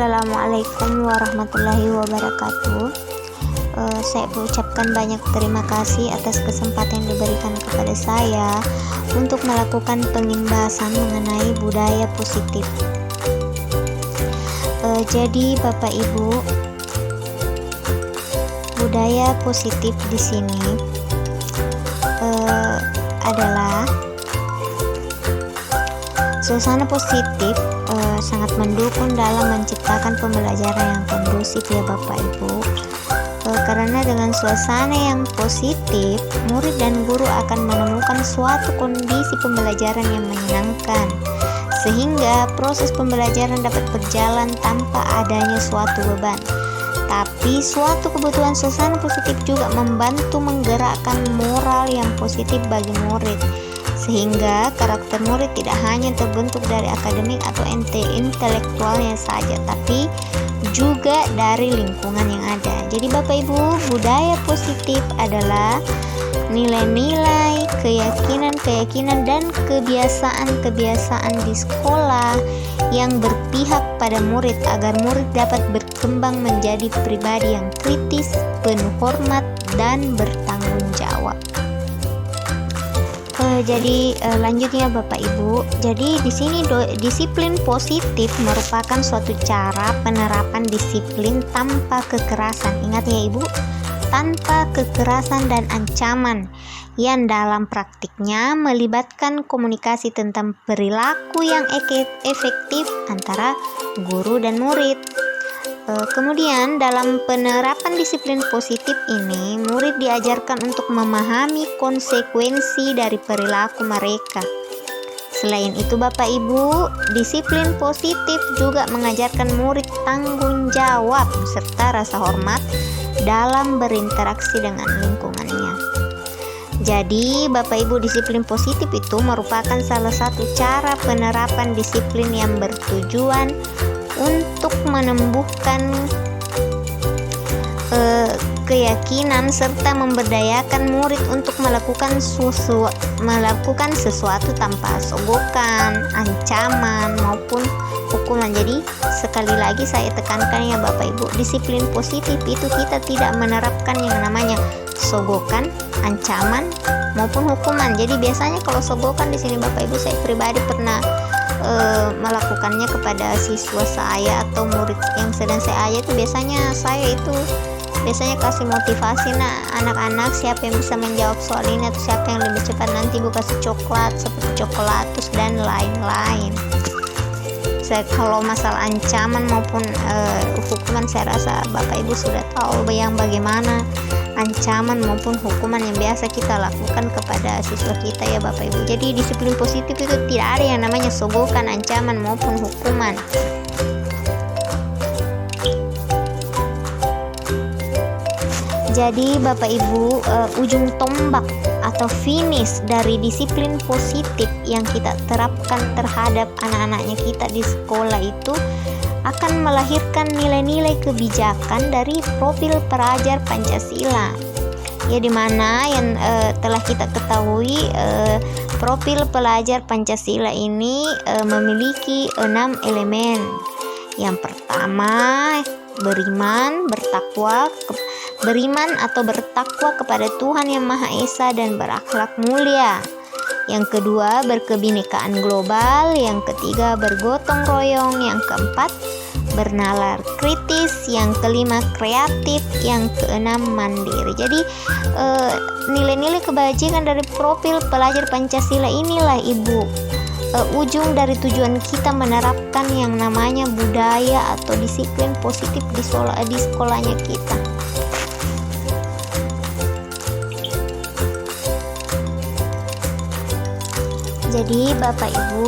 Assalamualaikum warahmatullahi wabarakatuh. Saya mengucapkan banyak terima kasih atas kesempatan yang diberikan kepada saya untuk melakukan pembahasan mengenai budaya positif. Jadi Bapak Ibu, budaya positif di sini adalah suasana positif sangat mendukung dalam menciptakan pembelajaran yang kondusif ya Bapak Ibu. Karena dengan suasana yang positif, murid dan guru akan menemukan suatu kondisi pembelajaran yang menyenangkan, sehingga proses pembelajaran dapat berjalan tanpa adanya suatu beban. Tapi suatu kebutuhan suasana positif juga membantu menggerakkan moral yang positif bagi murid, sehingga karakter murid tidak hanya terbentuk dari akademik atau intelektualnya saja, tapi juga dari lingkungan yang ada. Jadi Bapak Ibu, budaya positif adalah nilai-nilai, keyakinan-keyakinan dan kebiasaan-kebiasaan di sekolah yang berpihak pada murid agar murid dapat berkembang menjadi pribadi yang kritis, penuh hormat dan bertanggung jawab. Jadi lanjutnya Bapak Ibu. Jadi di sini disiplin positif merupakan suatu cara penerapan disiplin tanpa kekerasan. Ingat ya Ibu, tanpa kekerasan dan ancaman, yang dalam praktiknya melibatkan komunikasi tentang perilaku yang efektif antara guru dan murid. Kemudian dalam penerapan disiplin positif ini, murid diajarkan untuk memahami konsekuensi dari perilaku mereka. Selain itu Bapak Ibu, disiplin positif juga mengajarkan murid tanggung jawab serta rasa hormat dalam berinteraksi dengan lingkungannya. Jadi Bapak Ibu, disiplin positif itu merupakan salah satu cara penerapan disiplin yang bertujuan untuk menumbuhkan keyakinan serta memberdayakan murid untuk melakukan sesuatu tanpa sogokan, ancaman maupun hukuman. Jadi sekali lagi saya tekankan ya Bapak Ibu, disiplin positif itu kita tidak menerapkan yang namanya sogokan, ancaman maupun hukuman. Jadi biasanya kalau sogokan di sini Bapak Ibu, saya pribadi pernah melakukannya kepada siswa saya atau murid yang sedang saya ajar. Itu biasanya saya biasanya kasih motivasi, nah anak-anak siapa yang bisa menjawab soal ini atau siapa yang lebih cepat, nanti Bu kasih coklat seperti coklatus dan lain-lain. Kalau masalah ancaman maupun hukuman, saya rasa Bapak Ibu sudah tahu yang bagaimana ancaman maupun hukuman yang biasa kita lakukan kepada siswa kita ya Bapak Ibu. Jadi disiplin positif itu tidak ada yang namanya sogokan, ancaman maupun hukuman. Jadi Bapak Ibu, ujung tombak atau finish dari disiplin positif yang kita terapkan terhadap anak-anaknya kita di sekolah itu akan melahirkan nilai-nilai kebijakan dari profil pelajar Pancasila. Ya, dimana yang telah kita ketahui, profil pelajar Pancasila ini memiliki 6 elemen. Yang pertama, beriman atau bertakwa kepada Tuhan Yang Maha Esa dan berakhlak mulia. Yang kedua, berkebinekaan global. Yang ketiga, bergotong royong. Yang keempat, bernalar kritis. Yang kelima, kreatif. Yang keenam, mandiri. Jadi nilai-nilai kebajikan dari profil pelajar Pancasila inilah Ibu, ujung dari tujuan kita menerapkan yang namanya budaya atau disiplin positif di sekolahnya kita. Jadi Bapak Ibu,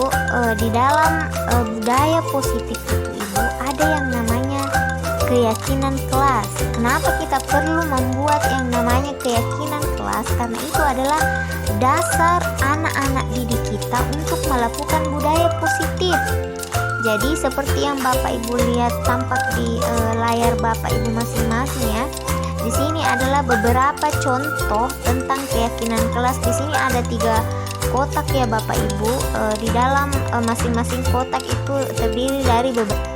di dalam budaya positif itu Ibu, ada yang namanya keyakinan kelas. Kenapa kita perlu membuat yang namanya keyakinan kelas? Karena itu adalah dasar anak-anak didik kita untuk melakukan budaya positif. Jadi seperti yang Bapak Ibu lihat tampak di layar Bapak Ibu masing-masing ya. Di sini adalah beberapa contoh tentang keyakinan kelas. Di sini ada 3 kotak ya Bapak Ibu. Di dalam masing-masing kotak itu terdiri dari beberapa